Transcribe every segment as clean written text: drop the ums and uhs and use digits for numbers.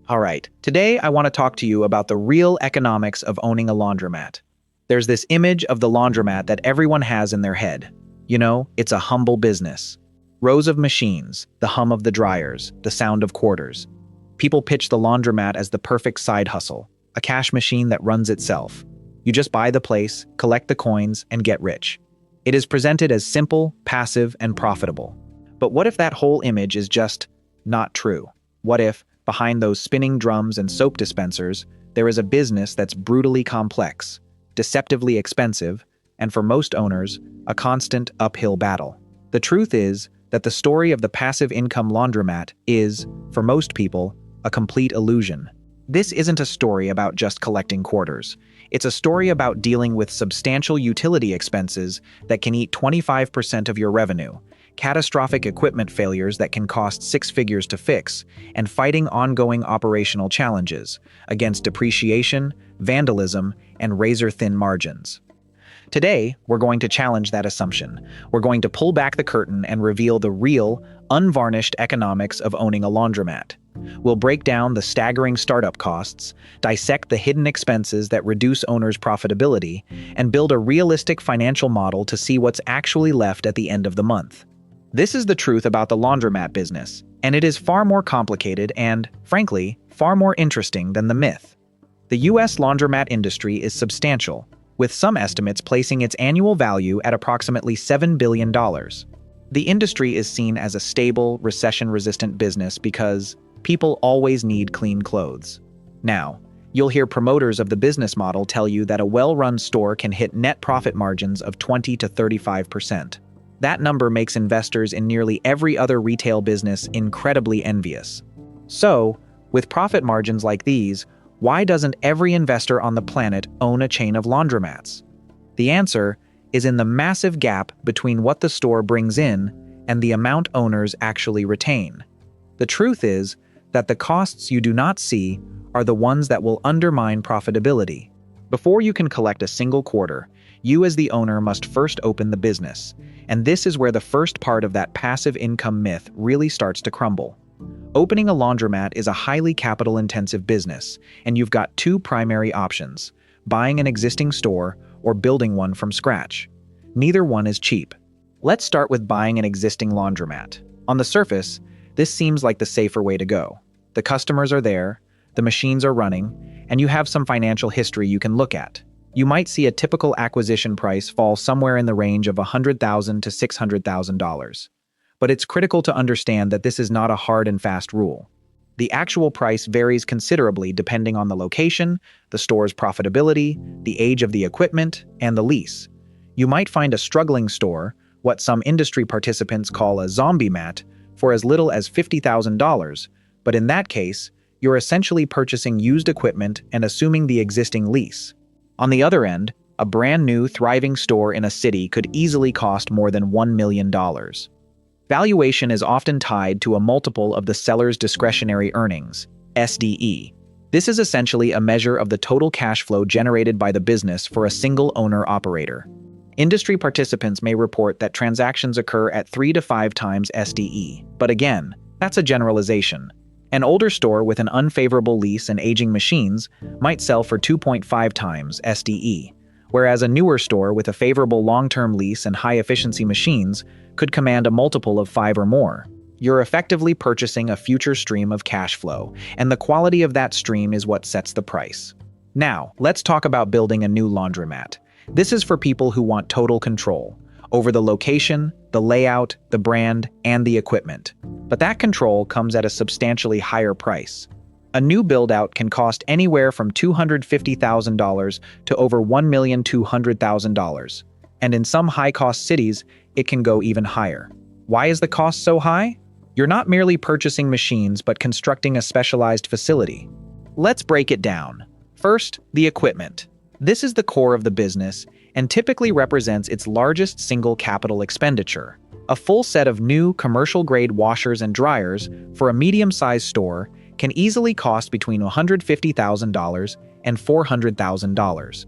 All right, today I want to talk to you about the real economics of owning a laundromat. There's this image of the laundromat that everyone has in their head. You know, it's a humble business. Rows of machines, the hum of the dryers, the sound of quarters. People pitch the laundromat as the perfect side hustle, a cash machine that runs itself. You just buy the place, collect the coins, and get rich. It is presented as simple, passive, and profitable. But what if that whole image is just not true? What if, behind those spinning drums and soap dispensers, there is a business that's brutally complex, deceptively expensive, and for most owners, a constant uphill battle? The truth is that the story of the passive income laundromat is, for most people, a complete illusion. This isn't a story about just collecting quarters. It's a story about dealing with substantial utility expenses that can eat 25% of your revenue, catastrophic equipment failures that can cost six figures to fix, and fighting ongoing operational challenges against depreciation, vandalism, and razor-thin margins. Today, we're going to challenge that assumption. We're going to pull back the curtain and reveal the real, unvarnished economics of owning a laundromat. We'll break down the staggering startup costs, dissect the hidden expenses that reduce owners' profitability, and build a realistic financial model to see what's actually left at the end of the month. This is the truth about the laundromat business, and it is far more complicated and, frankly, far more interesting than the myth. The US laundromat industry is substantial, with some estimates placing its annual value at approximately $7 billion. The industry is seen as a stable, recession-resistant business because people always need clean clothes. Now, you'll hear promoters of the business model tell you that a well-run store can hit net profit margins of 20 to 35%. That number makes investors in nearly every other retail business incredibly envious. So, with profit margins like these, why doesn't every investor on the planet own a chain of laundromats? The answer is in the massive gap between what the store brings in and the amount owners actually retain. The truth is that the costs you do not see are the ones that will undermine profitability. Before you can collect a single quarter, you as the owner must first open the business, and this is where the first part of that passive income myth really starts to crumble. Opening a laundromat is a highly capital-intensive business, and you've got two primary options: buying an existing store or building one from scratch. Neither one is cheap. Let's start with buying an existing laundromat. On the surface, this seems like the safer way to go. The customers are there, the machines are running, and you have some financial history you can look at. You might see a typical acquisition price fall somewhere in the range of $100,000 to $600,000. But it's critical to understand that this is not a hard and fast rule. The actual price varies considerably depending on the location, the store's profitability, the age of the equipment, and the lease. You might find a struggling store, what some industry participants call a zombiemat, for as little as $50,000, but in that case, you're essentially purchasing used equipment and assuming the existing lease. On the other end, a brand new, thriving store in a city could easily cost more than $1 million. Valuation is often tied to a multiple of the seller's discretionary earnings, SDE. This is essentially a measure of the total cash flow generated by the business for a single owner-operator. Industry participants may report that transactions occur at 3 to 5 times SDE, but again, that's a generalization. An older store with an unfavorable lease and aging machines might sell for 2.5 times SDE, whereas a newer store with a favorable long-term lease and high-efficiency machines could command a multiple of 5 or more. You're effectively purchasing a future stream of cash flow, and the quality of that stream is what sets the price. Now, let's talk about building a new laundromat. This is for people who want total control over the location, the layout, the brand, and the equipment. But that control comes at a substantially higher price. A new build-out can cost anywhere from $250,000 to over $1,200,000, and in some high-cost cities, it can go even higher. Why is the cost so high? You're not merely purchasing machines but constructing a specialized facility. Let's break it down. First, the equipment. This is the core of the business and typically represents its largest single capital expenditure. A full set of new commercial-grade washers and dryers for a medium-sized store can easily cost between $150,000 and $400,000.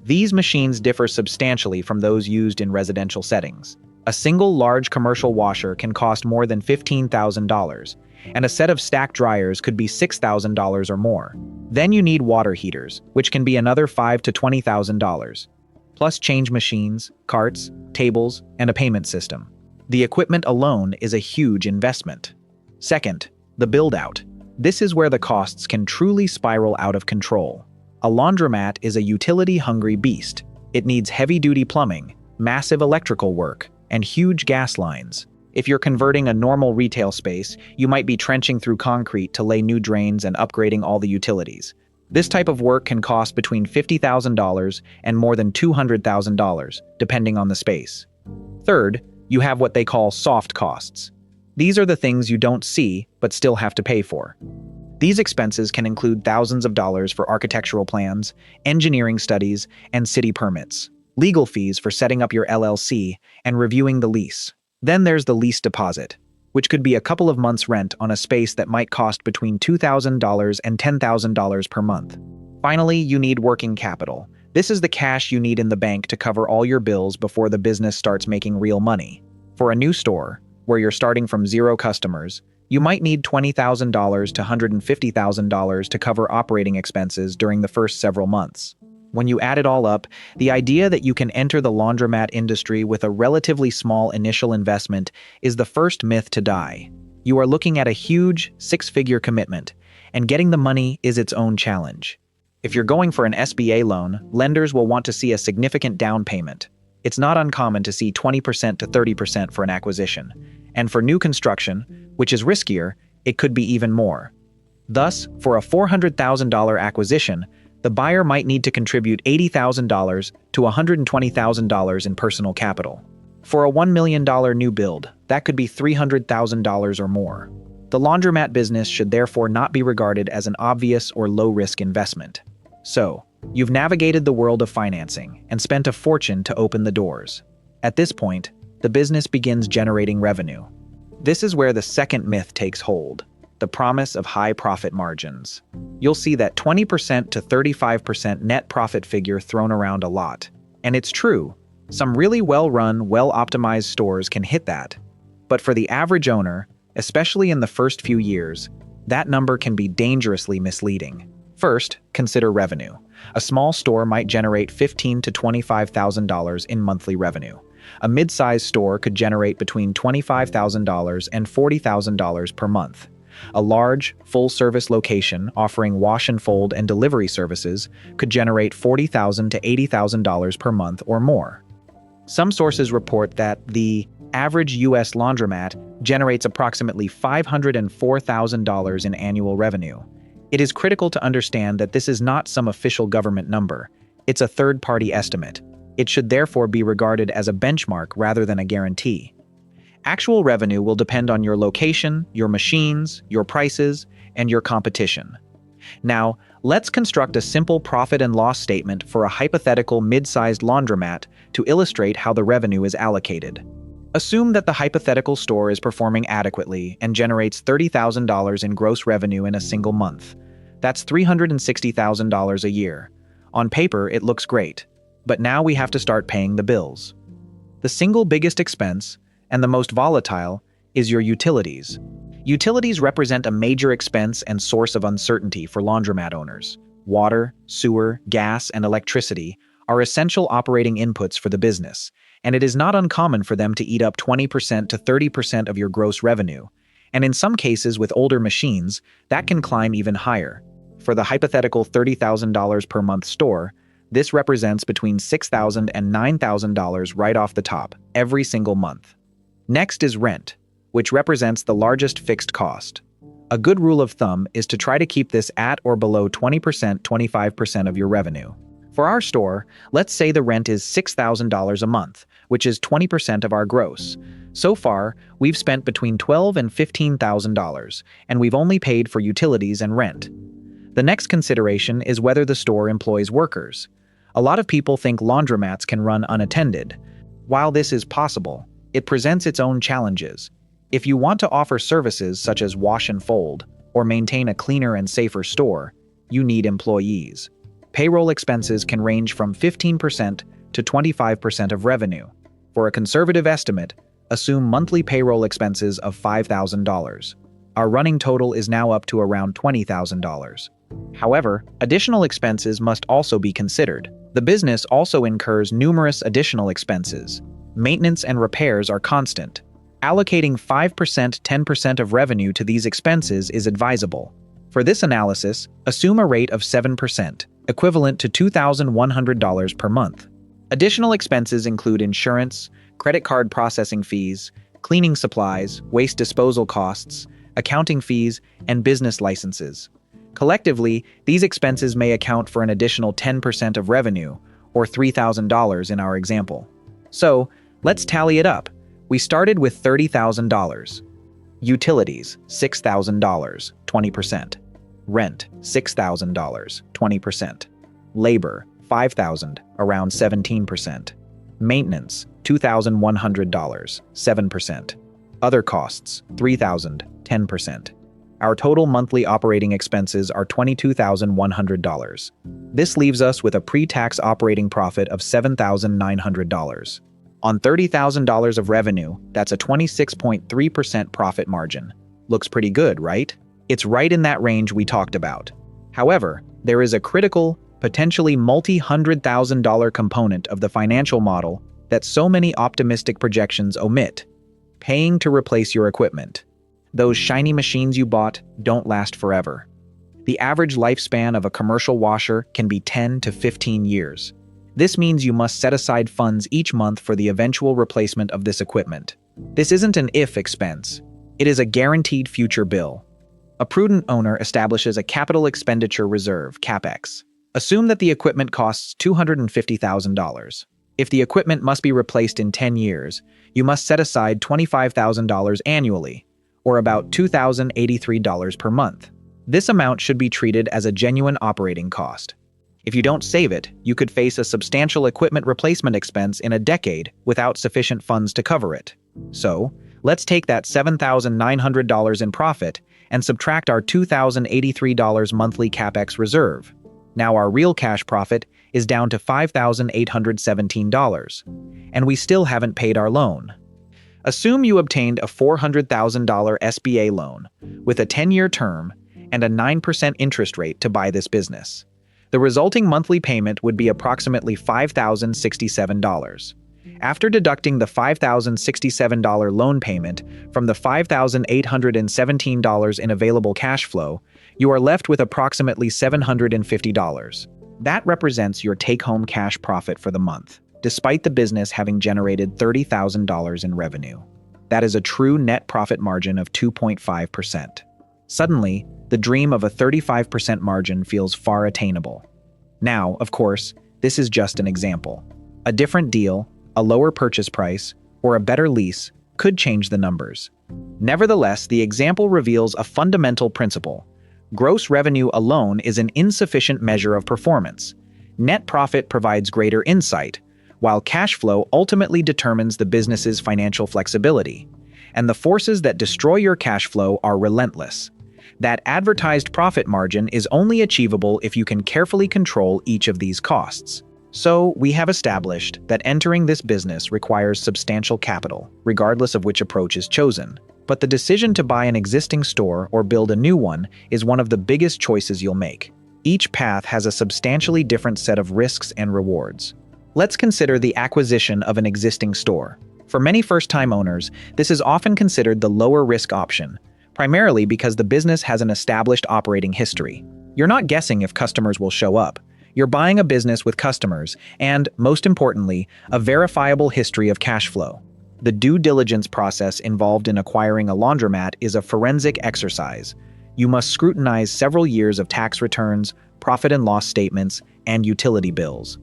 These machines differ substantially from those used in residential settings. A single large commercial washer can cost more than $15,000, and a set of stacked dryers could be $6,000 or more. Then you need water heaters, which can be another $5,000 to $20,000, plus change machines, carts, tables, and a payment system. The equipment alone is a huge investment. Second, the build-out. This is where the costs can truly spiral out of control. A laundromat is a utility-hungry beast. It needs heavy-duty plumbing, massive electrical work, and huge gas lines. If you're converting a normal retail space, you might be trenching through concrete to lay new drains and upgrading all the utilities. This type of work can cost between $50,000 and more than $200,000, depending on the space. Third, you have what they call soft costs. These are the things you don't see but still have to pay for. These expenses can include thousands of dollars for architectural plans, engineering studies, and city permits, legal fees for setting up your LLC, and reviewing the lease. Then there's the lease deposit, which could be a couple of months' rent on a space that might cost between $2,000 and $10,000 per month. Finally, you need working capital. This is the cash you need in the bank to cover all your bills before the business starts making real money. For a new store, where you're starting from zero customers, you might need $20,000 to $150,000 to cover operating expenses during the first several months. When you add it all up, the idea that you can enter the laundromat industry with a relatively small initial investment is the first myth to die. You are looking at a huge, six-figure commitment, and getting the money is its own challenge. If you're going for an SBA loan, lenders will want to see a significant down payment. It's not uncommon to see 20% to 30% for an acquisition. And for new construction, which is riskier, it could be even more. Thus, for a $400,000 acquisition, the buyer might need to contribute $80,000 to $120,000 in personal capital. For a $1 million new build, that could be $300,000 or more. The laundromat business should therefore not be regarded as an obvious or low-risk investment. So, you've navigated the world of financing and spent a fortune to open the doors. At this point, the business begins generating revenue. This is where the second myth takes hold, the promise of high profit margins. You'll see that 20% to 35% net profit figure thrown around a lot. And it's true, some really well-run, well-optimized stores can hit that. But for the average owner, especially in the first few years, that number can be dangerously misleading. First, consider revenue. A small store might generate $15,000 to $25,000 in monthly revenue. A mid-sized store could generate between $25,000 and $40,000 per month. A large, full-service location offering wash and fold and delivery services could generate $40,000 to $80,000 per month or more. Some sources report that the average U.S. laundromat generates approximately $504,000 in annual revenue. It is critical to understand that this is not some official government number. It's a third-party estimate. It should therefore be regarded as a benchmark rather than a guarantee. Actual revenue will depend on your location, your machines, your prices, and your competition. Now, let's construct a simple profit and loss statement for a hypothetical mid-sized laundromat to illustrate how the revenue is allocated. Assume that the hypothetical store is performing adequately and generates $30,000 in gross revenue in a single month. That's $360,000 a year. On paper, it looks great. But now we have to start paying the bills. The single biggest expense, and the most volatile, is your utilities. Utilities represent a major expense and source of uncertainty for laundromat owners. Water, sewer, gas, and electricity are essential operating inputs for the business, and it is not uncommon for them to eat up 20% to 30% of your gross revenue. And in some cases with older machines, that can climb even higher. For the hypothetical $30,000 per month store, this represents between $6,000 and $9,000 right off the top, every single month. Next is rent, which represents the largest fixed cost. A good rule of thumb is to try to keep this at or below 20%, 25% of your revenue. For our store, let's say the rent is $6,000 a month, which is 20% of our gross. So far, we've spent between $12,000 and $15,000, and we've only paid for utilities and rent. The next consideration is whether the store employs workers. A lot of people think laundromats can run unattended. While this is possible, it presents its own challenges. If you want to offer services such as wash and fold, or maintain a cleaner and safer store, you need employees. Payroll expenses can range from 15% to 25% of revenue. For a conservative estimate, assume monthly payroll expenses of $5,000. our running total is now up to around $20,000. However, additional expenses must also be considered. The business also incurs numerous additional expenses. Maintenance and repairs are constant. Allocating 5%, 10% of revenue to these expenses is advisable. For this analysis, assume a rate of 7%, equivalent to $2,100 per month. Additional expenses include insurance, credit card processing fees, cleaning supplies, waste disposal costs, accounting fees, and business licenses. Collectively, these expenses may account for an additional 10% of revenue, or $3,000 in our example. So, let's tally it up. We started with $30,000. Utilities, $6,000, 20%. Rent, $6,000, 20%. Labor, $5,000, around 17%. Maintenance, $2,100, 7%. Other costs, $3,000, 10%. Our total monthly operating expenses are $22,100. This leaves us with a pre-tax operating profit of $7,900. On $30,000 of revenue, that's a 26.3% profit margin. Looks pretty good, right? It's right in that range we talked about. However, there is a critical, potentially multi-$100,000 component of the financial model that so many optimistic projections omit: paying to replace your equipment. Those shiny machines you bought don't last forever. The average lifespan of a commercial washer can be 10 to 15 years. This means you must set aside funds each month for the eventual replacement of this equipment. This isn't an if expense. It is a guaranteed future bill. A prudent owner establishes a capital expenditure reserve, CapEx. Assume that the equipment costs $250,000. If the equipment must be replaced in 10 years, you must set aside $25,000 annually, or about $2,083 per month. This amount should be treated as a genuine operating cost. If you don't save it, you could face a substantial equipment replacement expense in a decade without sufficient funds to cover it. So, let's take that $7,900 in profit and subtract our $2,083 monthly CapEx reserve. Now our real cash profit is down to $5,817, and we still haven't paid our loan. Assume you obtained a $400,000 SBA loan with a 10-year term and a 9% interest rate to buy this business. The resulting monthly payment would be approximately $5,067. After deducting the $5,067 loan payment from the $5,817 in available cash flow, you are left with approximately $750. That represents your take-home cash profit for the month, despite the business having generated $30,000 in revenue. That is a true net profit margin of 2.5%. Suddenly, the dream of a 35% margin feels far attainable. Now, of course, this is just an example. A different deal, a lower purchase price, or a better lease could change the numbers. Nevertheless, the example reveals a fundamental principle. Gross revenue alone is an insufficient measure of performance. Net profit provides greater insight, while cash flow ultimately determines the business's financial flexibility. And the forces that destroy your cash flow are relentless. That advertised profit margin is only achievable if you can carefully control each of these costs. So, we have established that entering this business requires substantial capital, regardless of which approach is chosen. But the decision to buy an existing store or build a new one is one of the biggest choices you'll make. Each path has a substantially different set of risks and rewards. Let's consider the acquisition of an existing store. For many first-time owners, this is often considered the lower-risk option, primarily because the business has an established operating history. You're not guessing if customers will show up. You're buying a business with customers and, most importantly, a verifiable history of cash flow. The due diligence process involved in acquiring a laundromat is a forensic exercise. You must scrutinize several years of tax returns, profit and loss statements, and utility bills.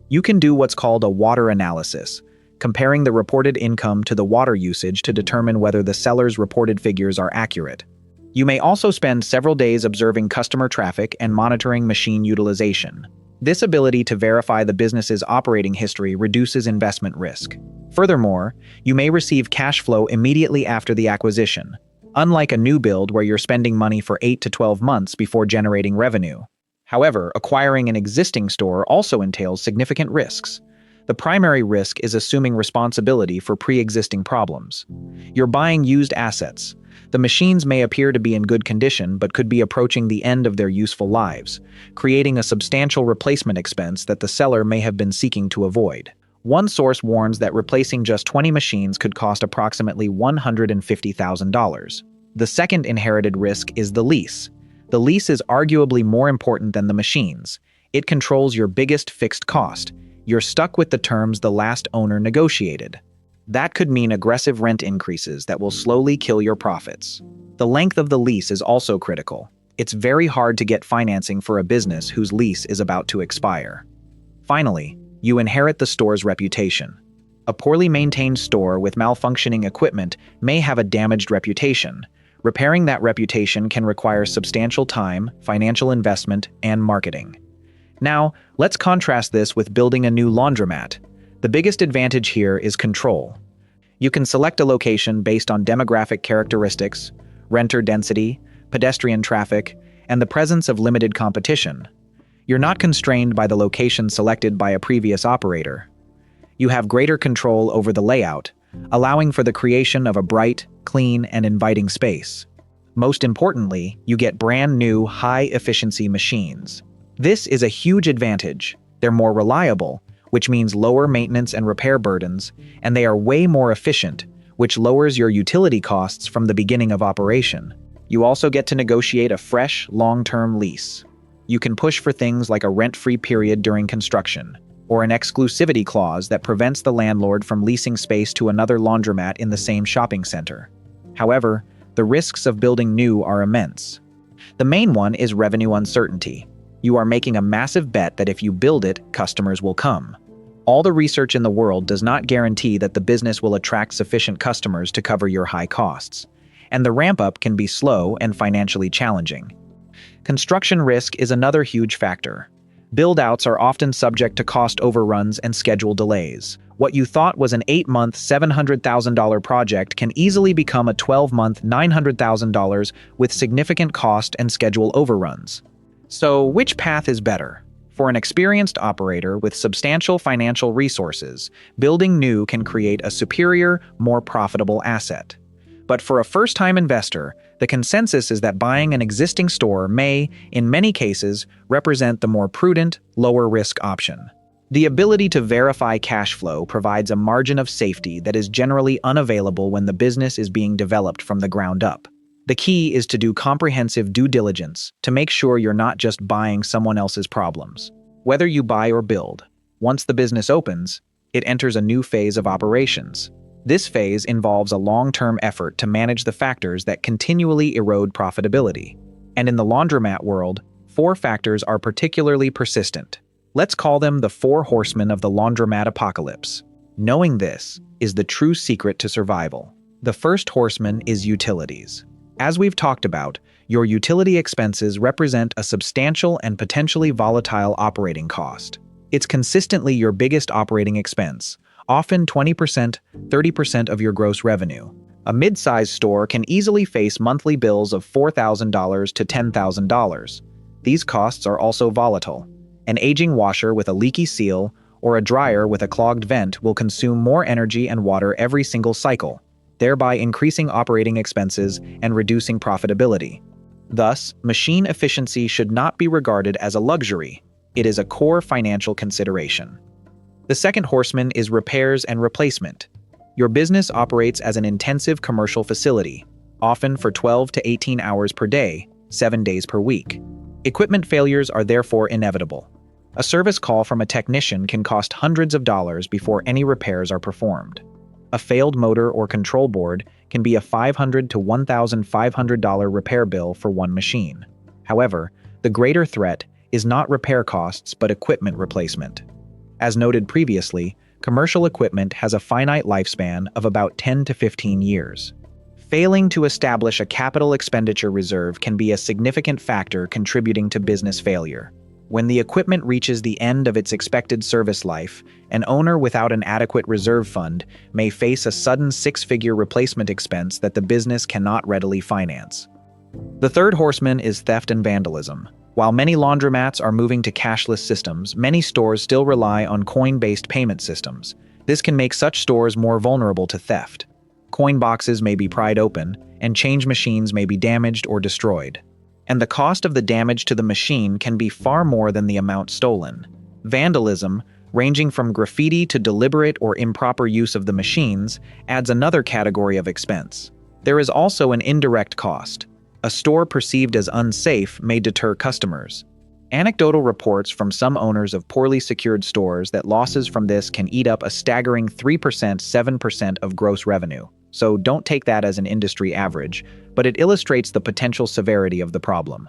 You can do what's called a water analysis, comparing the reported income to the water usage to determine whether the seller's reported figures are accurate. You may also spend several days observing customer traffic and monitoring machine utilization. This ability to verify the business's operating history reduces investment risk. Furthermore, you may receive cash flow immediately after the acquisition, unlike a new build where you're spending money for 8 to 12 months before generating revenue. However, acquiring an existing store also entails significant risks. The primary risk is assuming responsibility for pre-existing problems. You're buying used assets, The machines may appear to be in good condition but could be approaching the end of their useful lives, creating a substantial replacement expense that the seller may have been seeking to avoid. One source warns that replacing just 20 machines could cost approximately $150,000. The second inherited risk is the lease. The lease is arguably more important than the machines. It controls your biggest fixed cost. You're stuck with the terms the last owner negotiated. That could mean aggressive rent increases that will slowly kill your profits. The length of the lease is also critical. It's very hard to get financing for a business whose lease is about to expire. Finally, you inherit the store's reputation. A poorly maintained store with malfunctioning equipment may have a damaged reputation. Repairing that reputation can require substantial time, financial investment, and marketing. Now, let's contrast this with building a new laundromat. The biggest advantage here is control. You can select a location based on demographic characteristics, renter density, pedestrian traffic, and the presence of limited competition. You're not constrained by the location selected by a previous operator. You have greater control over the layout, allowing for the creation of a bright, clean, and inviting space. Most importantly, you get brand new, high-efficiency machines. This is a huge advantage. They're more reliable, which means lower maintenance and repair burdens, and they are way more efficient, which lowers your utility costs from the beginning of operation. You also get to negotiate a fresh, long-term lease. You can push for things like a rent-free period during construction, or an exclusivity clause that prevents the landlord from leasing space to another laundromat in the same shopping center. However, the risks of building new are immense. The main one is revenue uncertainty. You are making a massive bet that if you build it, customers will come. All the research in the world does not guarantee that the business will attract sufficient customers to cover your high costs, and the ramp-up can be slow and financially challenging. Construction risk is another huge factor. Build-outs are often subject to cost overruns and schedule delays. What you thought was an 8-month, $700,000 project can easily become a 12-month, $900,000 with significant cost and schedule overruns. So, which path is better? For an experienced operator with substantial financial resources, building new can create a superior, more profitable asset. But for a first-time investor, the consensus is that buying an existing store may, in many cases, represent the more prudent, lower-risk option. The ability to verify cash flow provides a margin of safety that is generally unavailable when the business is being developed from the ground up. The key is to do comprehensive due diligence to make sure you're not just buying someone else's problems. Whether you buy or build, once the business opens, it enters a new phase of operations. This phase involves a long-term effort to manage the factors that continually erode profitability. And in the laundromat world, 4 factors are particularly persistent. Let's call them the 4 horsemen of the laundromat apocalypse. Knowing this is the true secret to survival. The first horseman is utilities. As we've talked about, your utility expenses represent a substantial and potentially volatile operating cost. It's consistently your biggest operating expense, often 20%, 30% of your gross revenue. A mid-sized store can easily face monthly bills of $4,000 to $10,000. These costs are also volatile. An aging washer with a leaky seal or a dryer with a clogged vent will consume more energy and water every single cycle, thereby increasing operating expenses and reducing profitability. Thus, machine efficiency should not be regarded as a luxury. It is a core financial consideration. The second horseman is repairs and replacement. Your business operates as an intensive commercial facility, often for 12 to 18 hours per day, 7 days per week. Equipment failures are therefore inevitable. A service call from a technician can cost hundreds of dollars before any repairs are performed. A failed motor or control board can be a $500 to $1,500 repair bill for one machine. However, the greater threat is not repair costs but equipment replacement. As noted previously, commercial equipment has a finite lifespan of about 10 to 15 years. Failing to establish a capital expenditure reserve can be a significant factor contributing to business failure. When the equipment reaches the end of its expected service life, an owner without an adequate reserve fund may face a sudden 6-figure replacement expense that the business cannot readily finance. The third horseman is theft and vandalism. While many laundromats are moving to cashless systems, many stores still rely on coin-based payment systems. This can make such stores more vulnerable to theft. Coin boxes may be pried open, and change machines may be damaged or destroyed. And the cost of the damage to the machine can be far more than the amount stolen. Vandalism, ranging from graffiti to deliberate or improper use of the machines, adds another category of expense. There is also an indirect cost. A store perceived as unsafe may deter customers. Anecdotal reports from some owners of poorly secured stores that losses from this can eat up a staggering 3%, 7% of gross revenue. So don't take that as an industry average, but it illustrates the potential severity of the problem.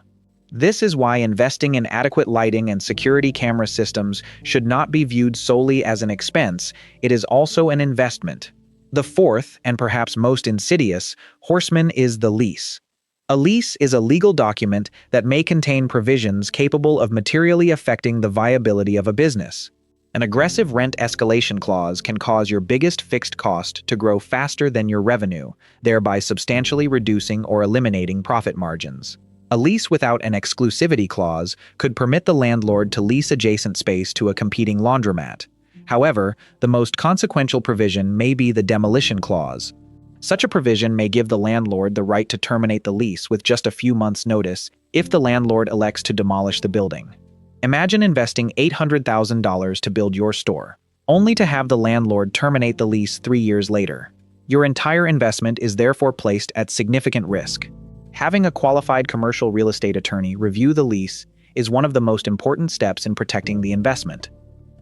This is why investing in adequate lighting and security camera systems should not be viewed solely as an expense, it is also an investment. The fourth, and perhaps most insidious, horseman is the lease. A lease is a legal document that may contain provisions capable of materially affecting the viability of a business. An aggressive rent escalation clause can cause your biggest fixed cost to grow faster than your revenue, thereby substantially reducing or eliminating profit margins. A lease without an exclusivity clause could permit the landlord to lease adjacent space to a competing laundromat. However, the most consequential provision may be the demolition clause. Such a provision may give the landlord the right to terminate the lease with just a few months' notice if the landlord elects to demolish the building. Imagine investing $800,000 to build your store, only to have the landlord terminate the lease 3 years later. Your entire investment is therefore placed at significant risk. Having a qualified commercial real estate attorney review the lease is one of the most important steps in protecting the investment.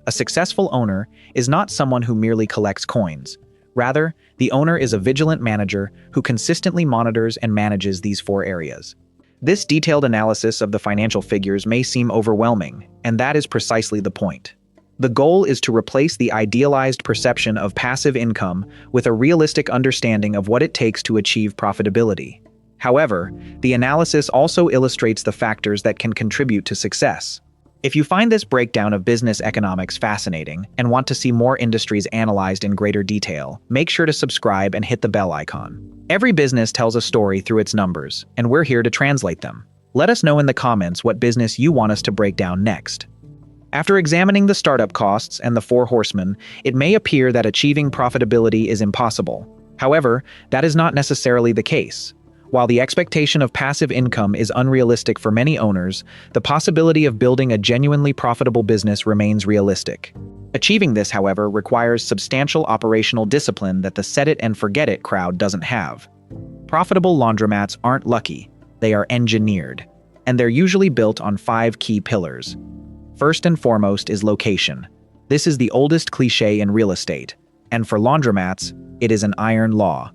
A successful owner is not someone who merely collects coins. Rather, the owner is a vigilant manager who consistently monitors and manages these 4 areas. This detailed analysis of the financial figures may seem overwhelming, and that is precisely the point. The goal is to replace the idealized perception of passive income with a realistic understanding of what it takes to achieve profitability. However, the analysis also illustrates the factors that can contribute to success. If you find this breakdown of business economics fascinating and want to see more industries analyzed in greater detail, make sure to subscribe and hit the bell icon. Every business tells a story through its numbers, and we're here to translate them. Let us know in the comments what business you want us to break down next. After examining the startup costs and the 4 horsemen, it may appear that achieving profitability is impossible. However, that is not necessarily the case. While the expectation of passive income is unrealistic for many owners, the possibility of building a genuinely profitable business remains realistic. Achieving this, however, requires substantial operational discipline that the set-it-and-forget-it crowd doesn't have. Profitable laundromats aren't lucky, they are engineered, and they're usually built on 5 key pillars. First and foremost is location. This is the oldest cliché in real estate, and for laundromats, it is an iron law.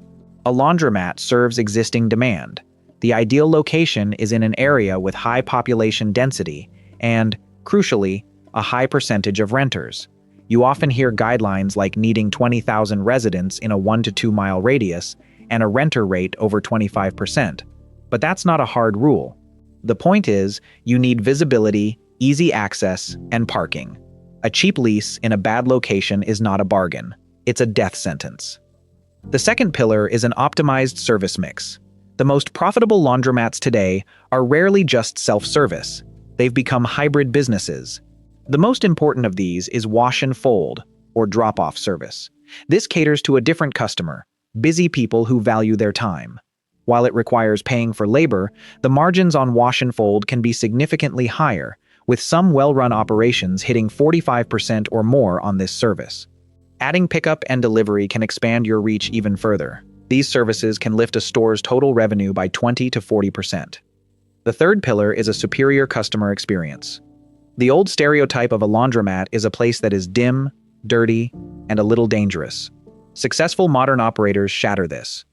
A laundromat serves existing demand. The ideal location is in an area with high population density and, crucially, a high percentage of renters. You often hear guidelines like needing 20,000 residents in a 1 to 2 mile radius and a renter rate over 25%. But that's not a hard rule. The point is, you need visibility, easy access, and parking. A cheap lease in a bad location is not a bargain. It's a death sentence. The second pillar is an optimized service mix. The most profitable laundromats today are rarely just self-service. They've become hybrid businesses. The most important of these is wash and fold, or drop-off service. This caters to a different customer, busy people who value their time. While it requires paying for labor, the margins on wash and fold can be significantly higher, with some well-run operations hitting 45% or more on this service. Adding pickup and delivery can expand your reach even further. These services can lift a store's total revenue by 20 to 40%. The third pillar is a superior customer experience. The old stereotype of a laundromat is a place that is dim, dirty, and a little dangerous. Successful modern operators shatter this.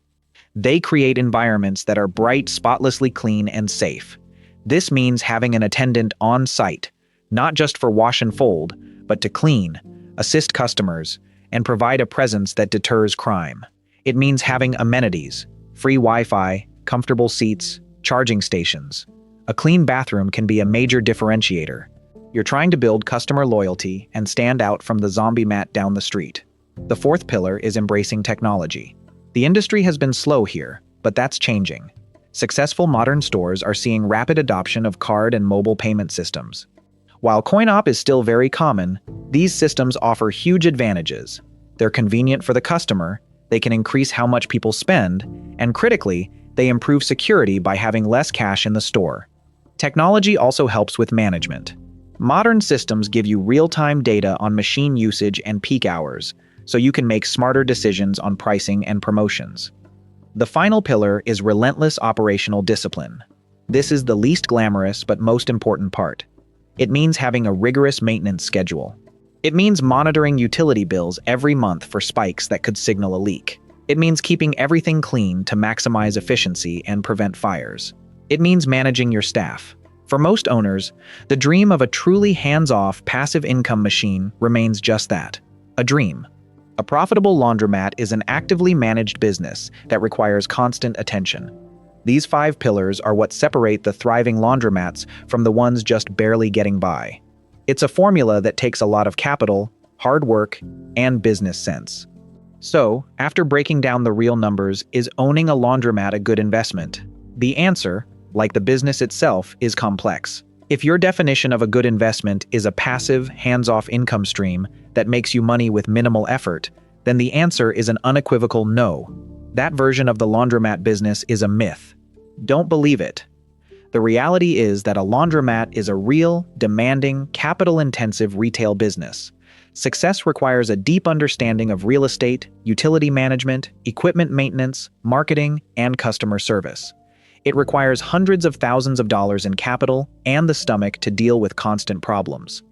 They create environments that are bright, spotlessly clean, and safe. This means having an attendant on site, not just for wash and fold, but to clean, assist customers, and provide a presence that deters crime. It means having amenities, free Wi-Fi, comfortable seats, charging stations. A clean bathroom can be a major differentiator. You're trying to build customer loyalty and stand out from the zombie mat down the street. The fourth pillar is embracing technology. The industry has been slow here, but that's changing. Successful modern stores are seeing rapid adoption of card and mobile payment systems. While coin-op is still very common, these systems offer huge advantages. They're convenient for the customer, they can increase how much people spend, and critically, They improve security by having less cash in the store. Technology also helps with management. Modern systems give you real-time data on machine usage and peak hours, so you can make smarter decisions on pricing and promotions. The final pillar is relentless operational discipline. This is the least glamorous but most important part. It means having a rigorous maintenance schedule. It means monitoring utility bills every month for spikes that could signal a leak. It means keeping everything clean to maximize efficiency and prevent fires. It means managing your staff. For most owners, the dream of a truly hands-off, passive income machine remains just that, a dream. A profitable laundromat is an actively managed business that requires constant attention. These 5 pillars are what separate the thriving laundromats from the ones just barely getting by. It's a formula that takes a lot of capital, hard work, and business sense. So, after breaking down the real numbers, is owning a laundromat a good investment? The answer, like the business itself, is complex. If your definition of a good investment is a passive, hands-off income stream that makes you money with minimal effort, then the answer is an unequivocal no. That version of the laundromat business is a myth. Don't believe it. The reality is that a laundromat is a real, demanding, capital-intensive retail business. Success requires a deep understanding of real estate, utility management, equipment maintenance, marketing, and customer service. It requires hundreds of thousands of dollars in capital and the stomach to deal with constant problems.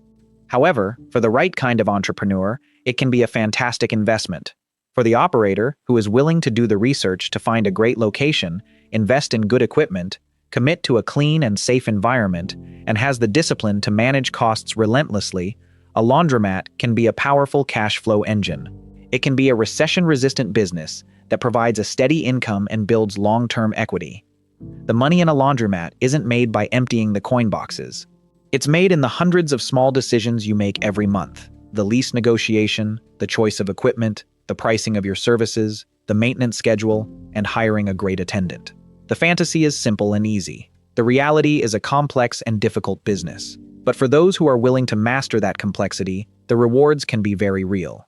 However, for the right kind of entrepreneur, it can be a fantastic investment. For the operator, who is willing to do the research to find a great location, invest in good equipment, commit to a clean and safe environment, and has the discipline to manage costs relentlessly, a laundromat can be a powerful cash flow engine. It can be a recession-resistant business that provides a steady income and builds long-term equity. The money in a laundromat isn't made by emptying the coin boxes. It's made in the hundreds of small decisions you make every month. The lease negotiation, the choice of equipment, the pricing of your services, the maintenance schedule, and hiring a great attendant. The fantasy is simple and easy. The reality is a complex and difficult business. But for those who are willing to master that complexity, the rewards can be very real.